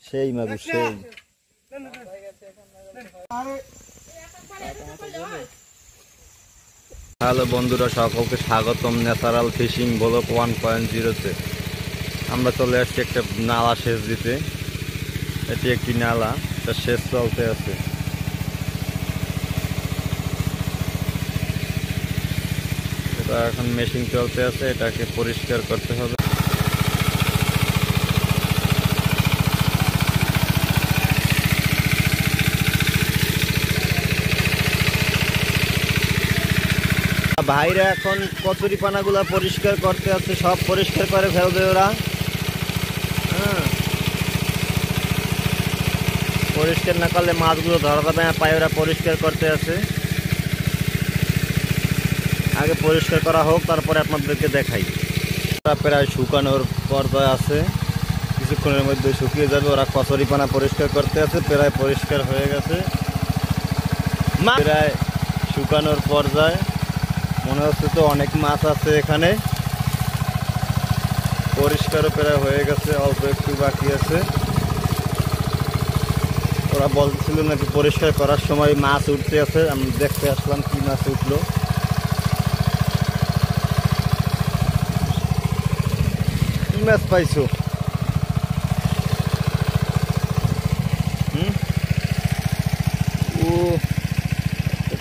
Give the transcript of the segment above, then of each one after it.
সেই মাগুর সেই। হ্যালো বন্ধুরা, সকলকে স্বাগতম ন্যাচারাল ফিশিং ব্লক 1.0-তে। আমরা চলে আসছি একটা নালা সেচ দিতে। এটি একটি নালা, এটা সেচ চলতে আছে। এটা এখন মেশিন চলতে আছে, এটাকে পরিষ্কার করতে হবে। ভাইরা এখন কচুরিপানাগুলা পরিষ্কার করতে আছে, সব পরিষ্কার করে ফেলবে ওরা। হ্যাঁ, পরিষ্কার না করলে মাছগুলো ধরা যাবে না, পায়ে ওরা পরিষ্কার করতে আছে। আগে পরিষ্কার করা হোক, তারপরে আপনাদেরকে দেখাই। প্রায় শুকানোর পর্যায়ে আছে, কিছুক্ষণের মধ্যে শুকিয়ে যাবে। ওরা কচুরিপানা পরিষ্কার করতে আছে, প্রায় পরিষ্কার হয়ে গেছে, প্রায় শুকানোর পর্যায়ে। মনে হচ্ছে তো অনেক মাছ আছে এখানে। পরিষ্কারও প্রায় হয়ে গেছে, অল্প একটু বাকি আছে। ওরা বলছিল নাকি পরিষ্কার করার সময় মাছ উঠতে আছে, আমি দেখতে আসলাম কি মাছ উঠলো। কি মাছ পাইছো? ও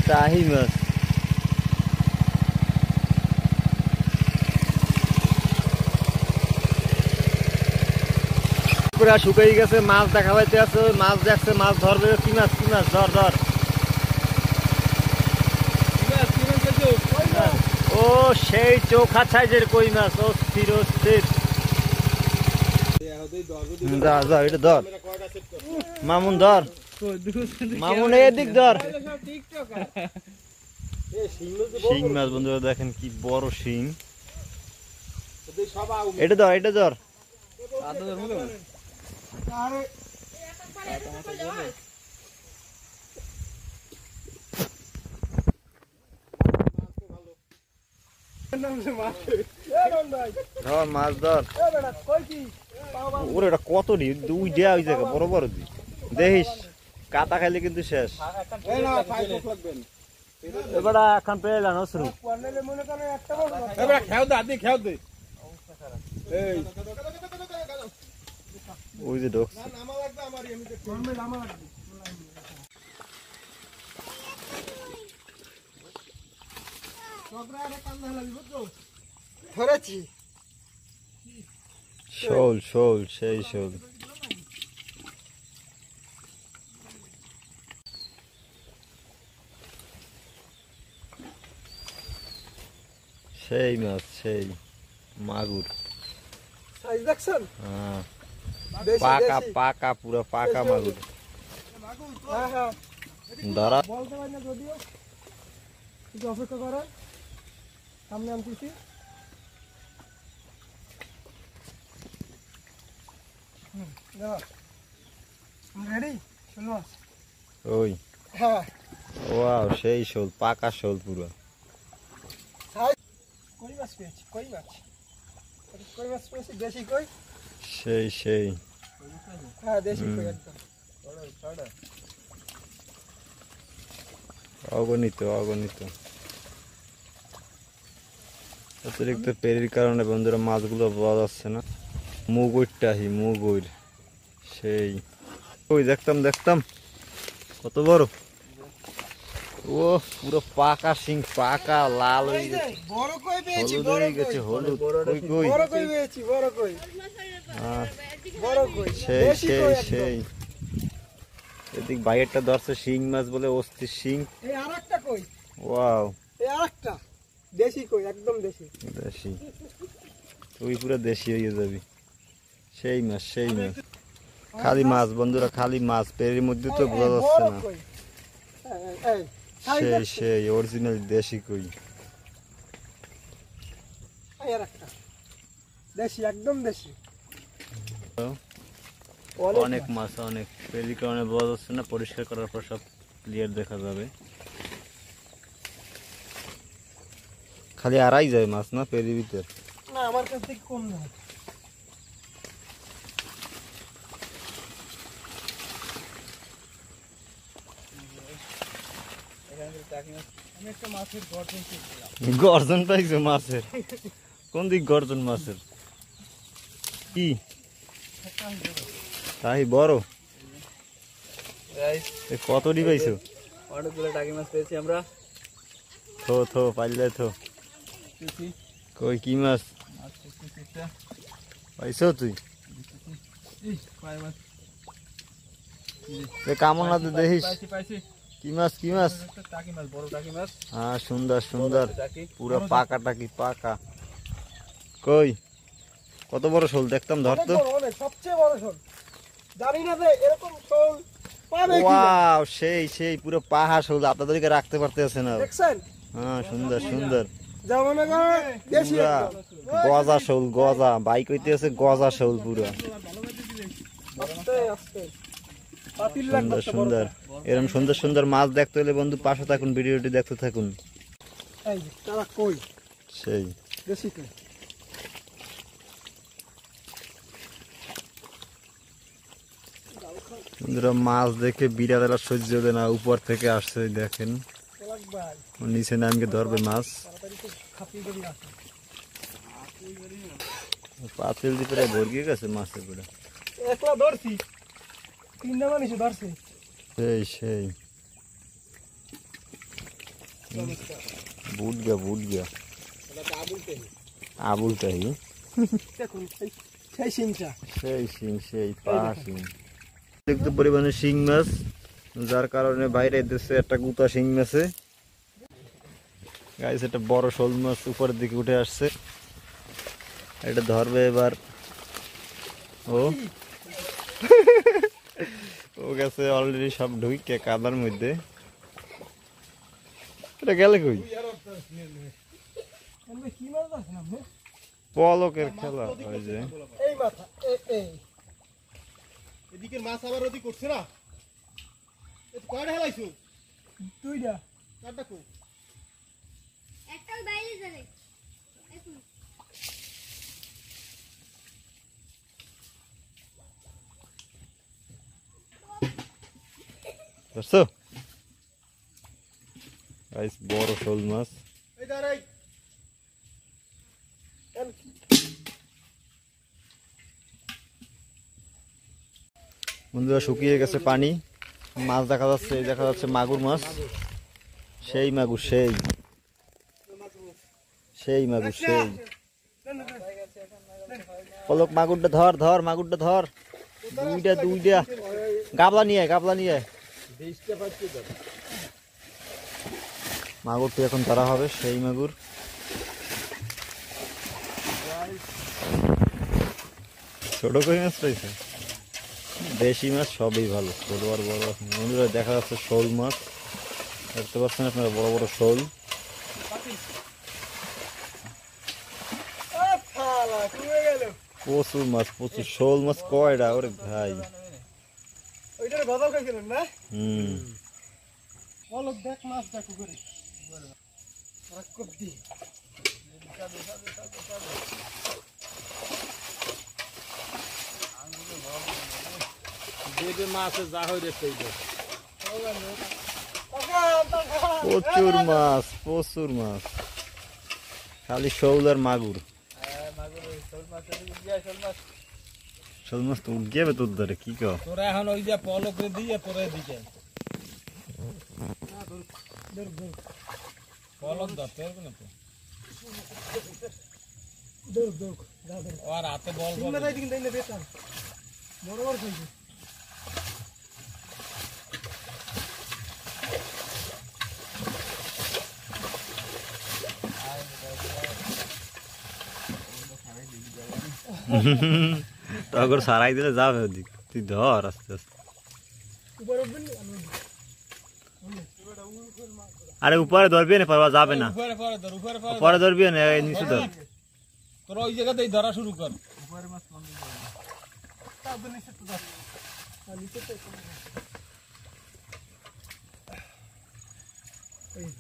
টাহি মাছ। পুরা শুকিয়ে গেছে, মাছ দেখা পাইতে আছে। মাছ দেখছে, মাছ ধরবে। কি মাছ? কি মাছ? ধর ধর। ও সেই চোখা সাইজের কই মাছ। ও স্থির স্থির। যা যা, এটা ধর মামুন, ধর মামুন, এদিক ধর। শিং মাছ বন্ধুরা, দেখেন কি বড় শিং। এটা ধর, এটা ধর। মাছ ধর। ওরে এটা কত দি? দুই দেয়া ওই জায়গা বড় বড় দি। দেখিস কাটা খাইলে কিন্তু শেষ। এবার এখন পেয়ে না শুরু। ওই যে ঢোকছে। শোল শোল, সেই শোল। সেই মাছ, সেই মাগুর। হ্যাঁ, পাকা পাকা, পুরো পাকা মাগুর। ধরা অপেক্ষা করার সামনে আনতেছি। ওই ওয়াও, সেই শোল, পাকা শোল পুরো। কই মাছ পেয়েছি, কই মাছ, কই মাছ পেয়েছি, দেশি কই। সেই সেই, হ্যাঁ দেশি কই একদম। অগণিত অগণিত। অতিরিক্ত পেরির কারণে বন্ধুরা মাছগুলো পাওয়া যাচ্ছে না। মুগুরটাহি, মুগুর সেই। ওই দেখতাম দেখতাম কত বড়। ও পুরো পাকা শিং, পাকা লাল হয়ে গেছে, হলুদ হয়ে গেছে, হলুদ। কই কই, বড় কই পেয়েছি, বড় কই। বড় কই, সেই সেই সেই। এদিক বাইরেরটা ধরছে শিং মাছ বলে, অস্থির শিং। এই আরেকটা কই। ওয়াও, এই আরেকটা দেশি কই, একদম দেশি। দেশি, তুই পুরো দেশি হয়ে যাবি। সেই মাছ, সেই মাছ। খালি মাছ বন্ধুরা, খালি মাছ। পেরির মধ্যে তো বোঝা যাচ্ছে না। সেই সেই অরিজিনাল দেশি কই। দেশি, একদম দেশি। অনেক মাছ, অনেক। পেরির কারণে বোঝা যাচ্ছে না, পরিষ্কার করার পর সব ক্লিয়ার দেখা যাবে। খালি আড়াই যায় মাছ না পেরির ভিতর। না না আমার কাছ থেকে কম না। আমি একটা মাছের গর্জন পেয়েছিলাম। গর্জন পাইছো মাছের? কোন দিক গর্জন মাছের? কি তাই বড়? এ কতটি পাইছো? অনেকগুলো টাকি মাছ পেয়েছি আমরা। থো থো পাইলে থো। কই কি মাছ পাইছো তুই? কামন না তো দেখিস। কি মাছ কি মাছ? টাকি মাছ, বড় টাকি মাছ। হ্যাঁ সুন্দর সুন্দর, পুরো পাকা টাকি পাকা। কই কত বড় শোল দেখতাম, ধরতো। অনেক সবচেয়ে বড় শোল। জানি না যে এরকম শোল পাবে কি। ওয়াও সেই সেই পুরো পাহা শোল, আপনাদেরকে রাখতে পারতেছে না। দেখছেন? হ্যাঁ সুন্দর সুন্দর, যেমন দেশি পুরা গজা শোল, গজা বাইক হইতেছে গজা শোল পুরো। আস্তে আস্তে পাতিল সুন্দর লাগবে সুন্দর, এরকম সুন্দর সুন্দর মাছ দেখতে হলে বন্ধু পাশে থাকুন, ভিডিওটি দেখতে থাকুন। এই যে তারা কই সেই দেশি কই। বন্ধুরা মাছ দেখে বিড়ালেরা সহ্য হবে না, উপর থেকে আসছে দেখেন, ওলাক ভাই ও নিচে নামকে ধরবে মাছ। তাড়াতাড়ি তো খাপি করি আসে। পাতিল দিয়ে প্রায় ভরগিয়ে গেছে মাছের পুরো। একলা ধরছি, তিনটা মানুষ ধরছে। সেই সেই বুট গা আবুল তাই দেখুন সেই সিংটা। সেই শিং সেই পাহা শিং, অতিরিক্ত পরিমাণে শিং মাছ, যার কারণে বাইরে দেশে একটা গুতা শিং মাছে গাইছে, একটা বড় শোল মাছ উপরের দিকে উঠে আসছে, এটা ধরবে এবার। ও ও গেছে অলরেডি সব ঢুকে কাদার মধ্যে। এটা গেলে কই? কি মাছ আছে না? পলকের খেলা ওই যে। এই মাথা এই এদিকে মাছ আবার ওদিক করছে না, কয়টা হেলাইছো? দুইটা কারটা কো? একটাও বাইরে যাবে। বুঝছো গাইস, বড় শোল মাছ। এই দাঁড়াই বন্ধুরা শুকিয়ে গেছে পানি, মাছ দেখা যাচ্ছে, এই দেখা যাচ্ছে মাগুর মাছ, সেই মাগুর সেই সেই মাগুর সেই। পলক মাগুরটা ধর ধর, মাগুরটা ধর, দুইটা দুইটা। গাবলা নিয়ে গাবলা নিয়ে মাগুরটি এখন ধরা হবে, সেই মাগুর। ছোট কই মাছ পাইছে, দেশি মাছ সবই ভালো, ছোট আর বড়। বন্ধুরা দেখা যাচ্ছে শোল মাছ, দেখতে পাচ্ছেন আপনারা বড় বড় শোল। ফালা কমে গেল। প্রচুর মাছ, প্রচুর শোল মাছ। কয়টা ওরে ভাই! ওইটার গজাল খাইছিলেন না? হুম বলো দেখ মাছ দেখো করে কবদি। মাছে যা হয় রে সেই প্রচুর মাছ, প্রচুর মাছ, খালি শোল আর মাগুর। শোল মাছ তো উঠে যাবে তোর ধরে, কি কও? তোরা এখন ওই যে পলক দিয়ে পরে দিকে পলক ধর, তোর কোনো তো দৌড় দৌড় যা দৌড়। আর হাতে বল বল তিনটা দিকে দিলে বেতাম বড় বড় খাইছে। তখন সারাই দিলে যাবে ওদিক, তুই ধর আস্তে আস্তে। উপরে উঠবেন আরে উপরে ধরবি না, পারবা যাবে না, উপরে পরে ধর, উপরে পরে পরে ধরবি না, এই নিচে ধর। তোরা ওই জায়গাতেই ধরা শুরু কর। তারপর নিচে তো যাচ্ছে আর নিচে তো এই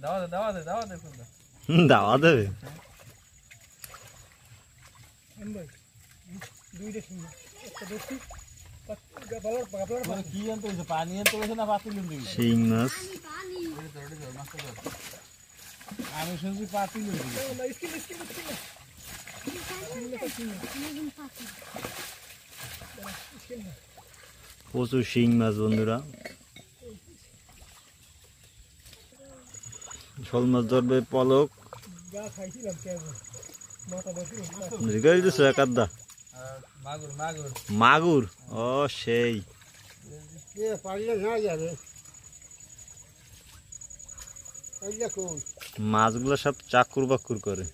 দাওয়া দে ফুলদা। দাওয়া দেবে এম ভাই দুইটা সুন্দর একটা দেখছি গাবলার তোরা কি আনতে হইছে? পানি আনতে হইছে না পাতিল আনতে হইছে? শিং মাছ পানি আমি শুনছি পাতিল আনতে হইছে। না স্কিন প্রচুর শিং মাছ বন্ধুরা। শোল মাছ ধরবে পলক। গা খাইছিলাম কেমন মাথা বসে জিগাই দিছো এক আধা মাগুর মাগুর। ও সেই এ পারলে না যাবে পারলে কোন মাছগুলো সব চাকুর বাকুর করে।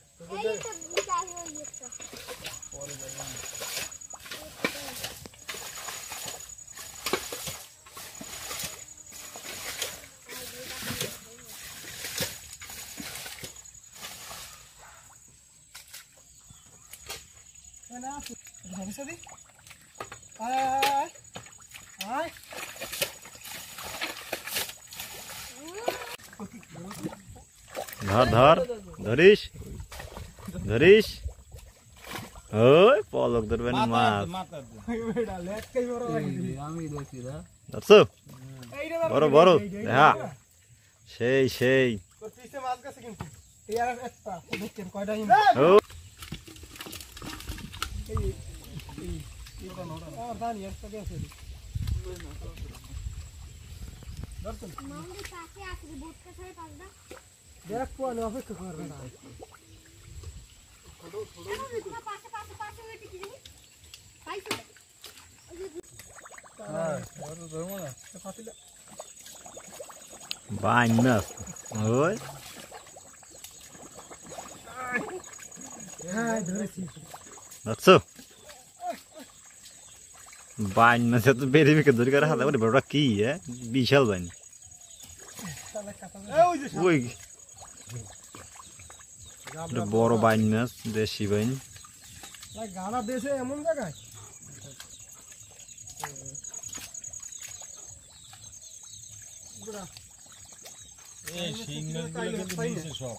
না ভাবিস দি আয় আয় ধর ধর ধরিস ধরিস। ওই পলক ধরবেন মাছ বেটা লেট কই বড় লাগি আমি দেখি দা। ধরছো এইটা বড় বড় দেখা সেই সেই। তোর পিছে মাছ গেছে কিন্তু ইয়ার একটা দেখেন কয়টা হিম ও আর দানি একটা গেছে মামুনি পাশে আছে বোটটা ছাড়ে পাঁচটা দেখ কোন অপেক্ষা করবে না পাশে পাশে পাশে ওইটা কি জানি পাইছো হ্যাঁ ওর ধরমো না। ফাটিলা বাইন মাছ। ওই হ্যাঁ ধরেছি ধরছো বাইন মাছ তো বেড়ে বেঁকে ধরে করে হাতে করে বড়টা কি বিশাল বাইন। ওই যে ওই এটা বড় বাইন মাছ দেশি বাইন। গানা দেশে এমন জায়গায় এই শিং মাছগুলো কিন্তু নিচে সব।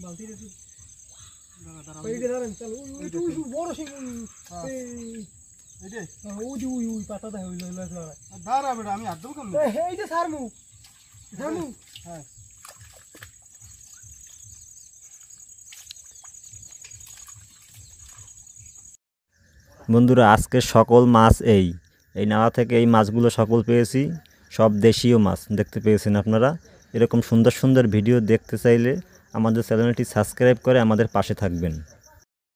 বালতি রেছি এইটা ধরেন চল ওই বড় সিং এইটাই ওই পাতা দেখ ওই লই লই দাঁড়া বেটা আমি হাত দেবো কেমন এই যে সারমু সারমু হ্যাঁ বন্ধুরা আজকে সকল মাছ এই নালা থেকে এই মাছগুলো সকল পেয়েছি। সব দেশীয় মাছ দেখতে পেয়েছেন আপনারা। এরকম সুন্দর সুন্দর ভিডিও দেখতে চাইলে আমাদের চ্যানেলটি সাবস্ক্রাইব করে আমাদের পাশে থাকবেন।